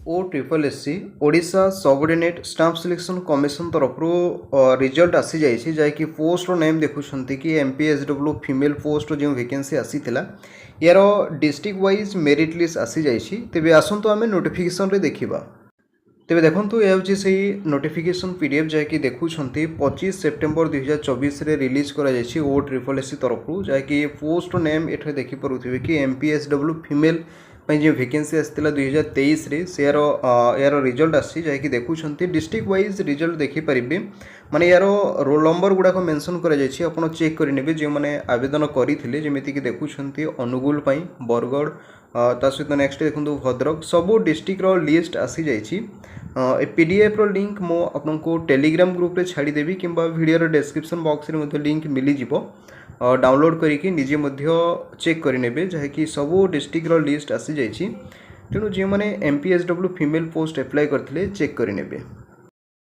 ओ triple S C Odisha subordinate staff selection commission तरफ result आसी जाइए जैकि पोस्ट नेम देखुं कि एमपीएसडब्ल्यू फीमेल पोस्ट जो वैकेंसी आसी यार डिस्ट्रिक्ट वाइज मेरिट लिस्ट आसी जाइए तेज आसतु आम नोटिफिकेशन रे देखा तेज देखो यह हूँ से नोटिफिकेशन पीडीएफ जैकि देखुं 25 सेप्टेम्बर 2024 रिलीज कर ओ ट्रिपल एस सी तरफ जैकि पोस्ट नेम ये देखिपे कि एमपीएसडब्ल्यू फीमेल जो वैकेंसी आसाला 2023 यार यार रिजल्ट आसी जैकि देखुं डिस्ट्रिक्ट वाइज रिजल्ट देखिपारे माने यार रोल नंबर गुड़ाक मेंशन कर चेक करेंगे जो मैंने आवेदन करते जमीक देखुं अनुगुल बरगढ़ ता सहित नेक्स्ट देखो भद्रक सबू डिस्ट्रिक्टर लिस्ट आसी जाइए पीडीएफ रो लिंक मो आपको टेलीग्राम ग्रुप रे छाड़ीदेवी कि वीडियो डिस्क्रिप्शन बॉक्स रे लिंक मिल डाउनलोड करके निजे चेक करेंगे जहाँकि सबू डिस्ट्रिक्टर लिस्ट आसी जाइए तेणु जो मैंने एमपीएसडब्ल्यू फीमेल पोस्ट एप्लाय करते चेक करेंगे।